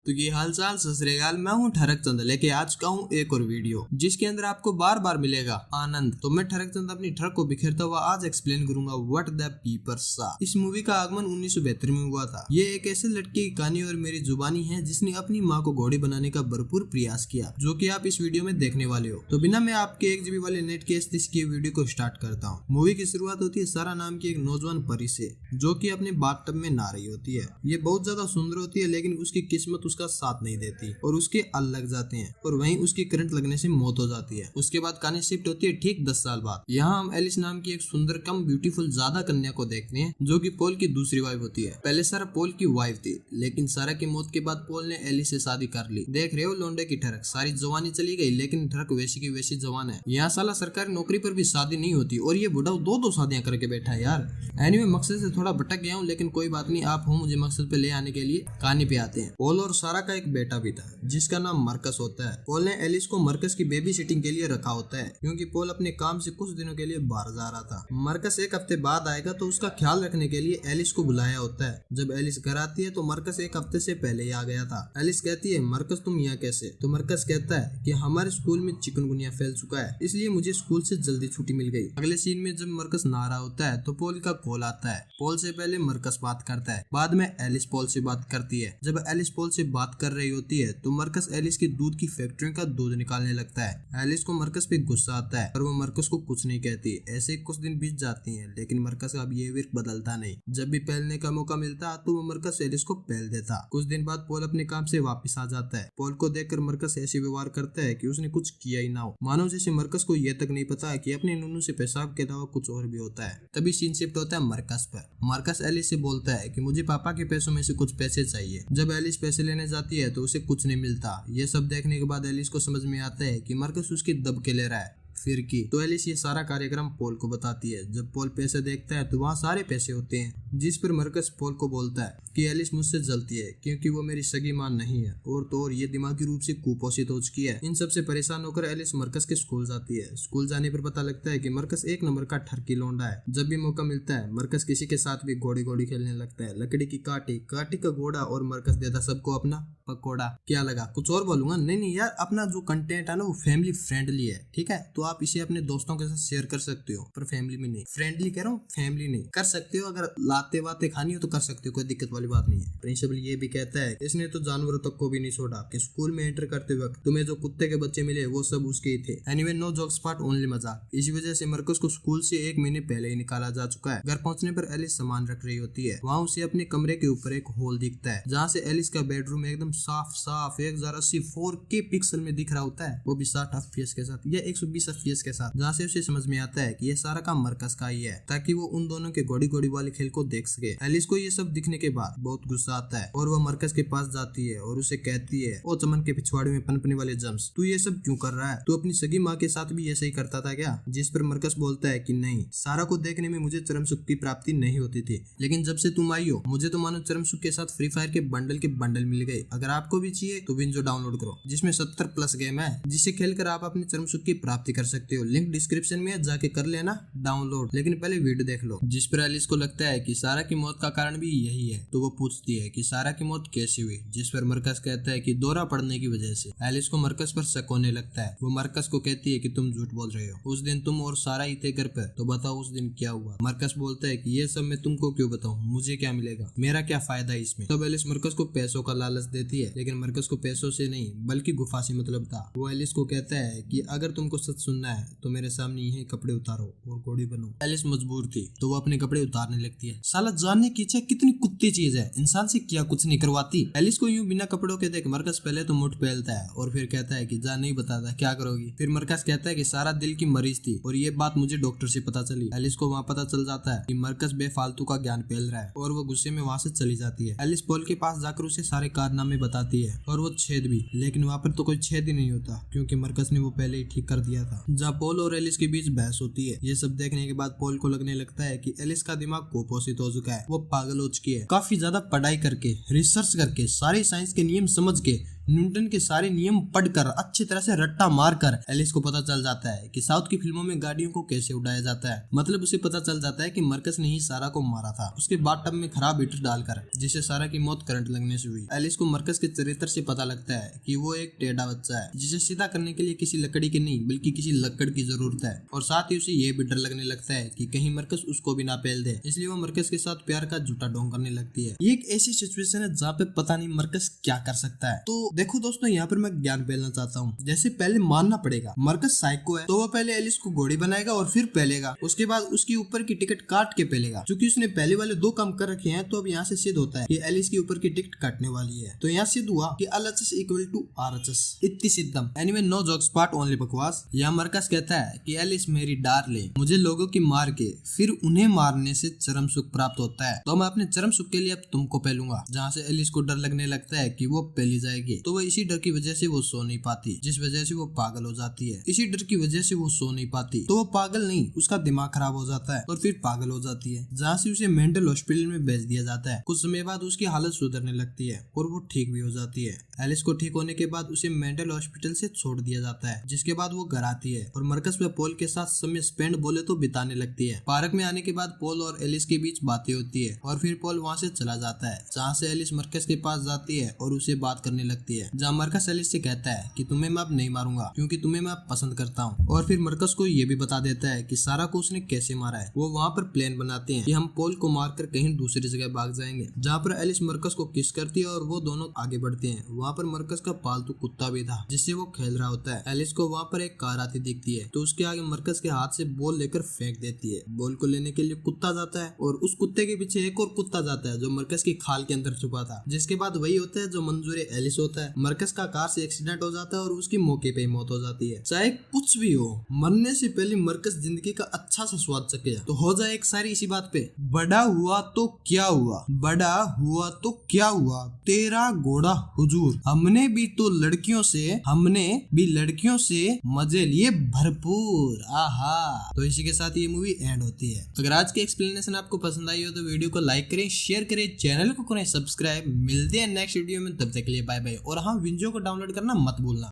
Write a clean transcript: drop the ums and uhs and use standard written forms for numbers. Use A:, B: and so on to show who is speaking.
A: तो ये हाल चाल सत श्री अकाल, मैं हूँ ठरक चंद लेके आज का हूँ एक और वीडियो जिसके अंदर आपको बार बार मिलेगा आनंद। तो मैं ठरक चंद अपनी ट्रक को बिखेरता हुआ आज एक्सप्लेन करूंगा व्हाट द पीपर सा। इस मूवी का आगमन 1972 में हुआ था। ये एक ऐसे लड़के की कहानी और मेरी जुबानी है जिसने अपनी माँ को घोड़ी बनाने का भरपूर प्रयास किया, जो कि आप इस वीडियो में देखने वाले हो। तो बिना मैं आपके 1 GB वाले नेट के इसकी वीडियो को स्टार्ट करता हूँ। मूवी की शुरुआत होती है सारा नाम की एक नौजवान परी से, जो कि अपने बाथटब में नहा रही होती है। ये बहुत ज्यादा सुंदर होती है, लेकिन उसकी किस्मत उसका साथ नहीं देती और उसके अल लग जाते हैं और वहीं उसकी करंट लगने से मौत हो जाती है। उसके बाद कहानी शिफ्ट होती है ठीक 10 साल बाद। यहाँ हम एलिस नाम की एक सुंदर कम ब्यूटीफुल ज्यादा कन्या को देखते हैं, जो कि पॉल की दूसरी वाइफ होती है। पहले सारा पॉल की वाइफ थी, लेकिन सारा की मौत के बाद पॉल ने एलिस से शादी कर ली। देख रहे हो लोंडे की ठरक, सारी जवानी चली गई लेकिन ठरक वैसी की वैसी जवान है। यहाँ साला सरकारी नौकरी पर भी शादी नहीं होती और ये बुढ़ा दो शादियां करके बैठा है यार। एनीवे मकसद से थोड़ा भटक गया हूँ, लेकिन कोई बात नहीं, आप हो मुझे मकसद पे ले आने के लिए। कहानी पे आते हैं। पॉल और सारा का एक बेटा भी था जिसका नाम मरकस होता है। पॉल ने एलिस को मरकस की बेबी सिटिंग के लिए रखा होता है, क्योंकि पॉल अपने काम से कुछ दिनों के लिए बाहर जा रहा था। मरकस 1 हफ्ते बाद आएगा तो उसका ख्याल रखने के लिए एलिस को बुलाया होता है। जब एलिस घर आती है तो मरकस 1 हफ्ते से पहले ही आ गया था। एलिस कहती है मरकस तुम यहाँ कैसे? तो मरकस कहता है कि हमारे स्कूल में चिकनगुनिया फैल चुका है, इसलिए मुझे स्कूल से जल्दी छुट्टी मिल गई। अगले सीन में जब मरकस नहा रहा होता है तो पॉल का कॉल आता है। पॉल से पहले मरकस बात करता है, बाद में एलिस पॉल से बात करती है। जब एलिस पॉल से बात कर रही होती है तो मरकस एलिस की दूध की फैक्ट्री का दूध निकालने लगता है। एलिस को मरकस पे गुस्सा आता है और वो मरकस को कुछ नहीं कहती। ऐसे कुछ दिन बीत जाती हैं, लेकिन मरकस का बिहेवियर बदलता नहीं। जब भी पहलने का मौका मिलता तो वो मरकस एलिस को पहल देता। कुछ दिन बाद पॉल अपने काम से वापस आ जाता है। पॉल को देखकर मरकस ऐसे व्यवहार करता है कि उसने कुछ किया ही ना हो, मानो जैसे मरकस को यह तक नहीं पता कि अपने नूनू से पेशाब के अलावा कुछ और भी होता है। तभी सीन शिफ्ट होता है मरकस पर। मरकस एलिस से बोलता है कि मुझे पापा के पैसों में से कुछ पैसे चाहिए। जब एलिस पैसे लेने जाती है तो उसे कुछ नहीं मिलता। ये सब देखने के बाद एलिस को समझ में आता है कि मरकस उसकी दब के ले रहा है फिर की। तो एलिस ये सारा कार्यक्रम पॉल को बताती है। जब पॉल पैसे देखता है तो वहाँ सारे पैसे होते हैं, जिस पर मरकस पॉल को बोलता है कि एलिस मुझसे जलती है क्योंकि वो मेरी सगी मां नहीं है, और तो और ये दिमागी रूप से कुपोषित हो चुकी है। इन सब से परेशान होकर एलिस मरकस के स्कूल जाती है। स्कूल जाने पर पता लगता है कि मरकस 1 नंबर का ठरकी लौंडा है। जब भी मौका मिलता है मरकस किसी के साथ भी घोड़ी खेलने लगता है। लकड़ी की काटी का घोड़ा, और मरकस देता सबको अपना पकोड़ा। क्या लगा कुछ और बोलूंगा? नहीं यार, अपना जो कंटेंट है ना वो फैमिली फ्रेंडली है, ठीक है? तो आप इसे अपने दोस्तों के साथ शेयर कर सकते हो, पर फैमिली में नहीं। फ्रेंडली कह रहा हूँ, फैमिली नहीं। कर सकते हो, अगर लाते वाते खानी हो तो कर सकते हो, कोई दिक्कत वाली बात नहीं है। प्रिंसिपल ये भी कहता है इसने तो जानवरों तक को भी नहीं छोड़ा कि स्कूल में एंटर करते वक्त तुम्हें जो कुत्ते के बच्चे मिले वो सब उसके ही थे। Anyway no jokes part, only मजाक। इसी वजह से मरकस को स्कूल से 1 महीने पहले ही निकाला जा चुका है। घर पहुंचने पर एलिस सामान रख रही होती है। वहाँ उसे अपने कमरे के ऊपर एक होल दिखता है, जहाँ से एलिस का बेडरूम एकदम साफ 1080 4K पिक्सल में दिख रहा होता है, वो भी 60 FPS के साथ या 120 FPS के साथ। जहाँ से उसे समझ में आता है कि ये सारा काम मरकस का ही है, ताकि वो उन दोनों के घोड़ी वाले खेल को देख सके। एलिस को ये सब दिखने के बाद बहुत गुस्सा आता है और वो मरकस के पास जाती है और उसे कहती है, ओ चमन के पिछवाड़े में पनपने वाले जम्स, तू ये सब क्यों कर रहा है? तू अपनी सगी माँ के साथ भी ऐसे ही करता था क्या? जिस पर मरकस बोलता है कि नहीं, सारा को देखने में मुझे चरम सुख की प्राप्ति नहीं होती थी, लेकिन जब से तुम आई हो मुझे तो मानो चरम सुख के साथ फ्री फायर के बंडल मिल गए। अगर आपको भी चाहिए तो विंजो डाउनलोड करो, जिसमें 70+ गेम है, जिसे खेलकर आप अपने चरम सुख की प्राप्ति कर सकते हो। लिंक डिस्क्रिप्शन में है, जाके कर लेना डाउनलोड। लेकिन पहले वीडियो देख लो। जिस पर एलिस को लगता है कि सारा की मौत का कारण भी यही है, तो वो पूछती है कि सारा की मौत कैसे हुई, जिस पर मरकस कहता है कि दौरा पड़ने की वजह से। एलिस को मरकस पर शक होने लगता है। वो मरकस को कहती है कि तुम झूठ बोल रहे हो, उस दिन तुम और सारा ही थे घर पर, तो बताओ उस दिन क्या हुआ? मरकस बोलता है कि ये सब मैं तुमको क्यों बताऊं, मुझे क्या मिलेगा, मेरा क्या फायदा है इसमें? तब एलिस मरकस को पैसों का लालच देती है, लेकिन मरकस को पैसों से नहीं बल्कि गुफा से मतलब था। वो एलिस को कहता है कि अगर तुमको सच सुनना है तो मेरे सामने यही कपड़े उतारो और घोड़ी बनो। एलिस मजबूर थी तो वो अपने कपड़े उतारने लगती है। साला जानने की इच्छा कितनी कुत्ती चीज है, इंसान से क्या कुछ नहीं करवाती। एलिस को यूं बिना कपड़ों के देख मरकस पहले तो मुठ पहलता है और फिर कहता है कि जा नहीं बताता क्या करोगी। फिर मरकस कहता है कि सारा दिल की मरीज थी और ये बात मुझे डॉक्टर से पता चली। एलिस को वहाँ पता चल जाता है कि मरकस बेफालतू का ज्ञान फैल रहा है और वो गुस्से में वहाँ से चली जाती है। एलिस पॉल के पास जाकर उसे सारे कारनामे बताती है और वो छेद भी, लेकिन वहाँ पर तो कोई छेद ही नहीं होता क्योंकि मरकस ने वो पहले ही ठीक कर दिया था। जहाँ पॉल और एलिस के बीच बहस होती है। ये सब देखने के बाद पॉल को लगने लगता है कि एलिस का दिमाग कुपोषित हो चुका है, वो पागल हो चुकी है। काफी ज्यादा पढ़ाई करके, रिसर्च करके, सारे साइंस के नियम समझ के न्यूटन के सारे नियम पढ़कर अच्छी तरह से रट्टा मारकर एलिस को पता चल जाता है कि साउथ की फिल्मों में गाड़ियों को कैसे उड़ाया जाता है। मतलब उसे पता चल जाता है कि मरकस ने ही सारा को मारा था, उसके बाथटब में खराब हीटर डालकर, जिससे सारा की मौत करंट लगने से हुई। एलिस को मरकस के चरित्र से पता लगता है कि वो एक टेढ़ा बच्चा है जिसे सीधा करने के लिए किसी लकड़ी की नहीं बल्कि किसी लकड़ की जरूरत है। और साथ ही उसे ये भी डर लगने लगता है कि कहीं मरकस उसको भी ना पेल दे, इसलिए वो मरकस के साथ प्यार का झूठा ढोंग करने लगती है। ये एक ऐसी सिचुएशन है जहाँ पे पता नहीं मरकस क्या कर सकता है। तो देखो दोस्तों, यहाँ पर मैं ज्ञान फैलाना चाहता हूँ। जैसे पहले मानना पड़ेगा मरकस साइको है, तो वो पहले एलिस को घोड़ी बनाएगा और फिर पहलेगा, उसके बाद उसकी ऊपर की टिकट काट के पहलेगा। क्योंकि उसने पहले वाले 2 काम कर रखे हैं, तो अब यहाँ से सिद्ध होता है कि एलिस की ऊपर की टिकट काटने वाली है। तो यहाँ सिद्ध हुआ कि LHS इक्वल टू RHS, इतनी सिद्धम। Anyway, no jokes part, only बकवास। यहाँ मरकस कहता है कि एलिस मेरी डार्लिंग, मुझे लोगों की मार के फिर उन्हें मारने से चरम सुख प्राप्त होता है, तो मैं अपने चरम सुख के लिए अब तुमको पहलूंगा। जहाँ से एलिस को डर लगने लगता है कि वो पहली जाएगी, तो वो इसी डर की वजह से वो सो नहीं पाती, जिस वजह से वो पागल हो जाती है। इसी डर की वजह से वो सो नहीं पाती, तो वो पागल नहीं, उसका दिमाग खराब हो जाता है और फिर पागल हो जाती है, जहाँ से उसे मेंटल हॉस्पिटल में भेज दिया जाता है। कुछ समय बाद उसकी हालत सुधरने लगती है और वो ठीक भी हो जाती है। एलिस को ठीक होने के बाद उसे मेंटल हॉस्पिटल से छोड़ दिया जाता है, जिसके बाद वो घर आती है और मरकस व पॉल के साथ समय स्पेंड बोले तो बिताने लगती है। पार्क में आने के बाद पॉल और एलिस के बीच बातें होती है और फिर पॉल वहाँ से चला जाता है, जहाँ से एलिस मरकस के पास जाती है और उसे बात करने लगती है। जहाँ मरकस एलिस से कहता है कि तुम्हें मैं अब नहीं मारूंगा क्योंकि तुम्हें मैं अब पसंद करता हूँ, और फिर मरकस को ये भी बता देता है कि सारा को उसने कैसे मारा है। वो वहाँ पर प्लान बनाते हैं कि हम पॉल को मारकर कहीं दूसरी जगह भाग जाएंगे, जहाँ पर एलिस मरकस को किस करती है और वो दोनों आगे बढ़ते हैं। वहाँ पर मरकस का पालतू कुत्ता भी था जिससे वो खेल रहा होता है। एलिस को वहाँ पर एक कार आती दिखती है, तो उसके आगे मरकस के हाथ से बॉल लेकर फेंक देती है। बॉल को लेने के लिए कुत्ता जाता है और उस कुत्ते के पीछे एक और कुत्ता जाता है जो मरकस की खाल के अंदर छुपा था, जिसके बाद वही होता है जो मंजूर एलिस होता है। मरकस का कार से एक्सीडेंट हो जाता है और उसकी मौके पे ही मौत हो जाती है। चाहे कुछ भी हो, मरने से पहले मरकस जिंदगी का अच्छा सा स्वाद चखे, तो हो जाए एक सारी इसी बात पे, बड़ा हुआ तो क्या हुआ, बड़ा हुआ तो क्या हुआ, तेरा घोड़ा हुजूर, हमने भी लड़कियों से मजे लिए भरपूर। आहा। तो इसी के साथ ये मूवी एंड होती है। तो अगर आज की एक्सप्लेनेशन आपको पसंद आई हो तो वीडियो को लाइक करें, शेयर करें, चैनल को करें सब्सक्राइब। मिलते हैं नेक्स्ट वीडियो में, तब तक के लिए बाय बाय। और हाँ, विंजो को डाउनलोड करना मत भूलना।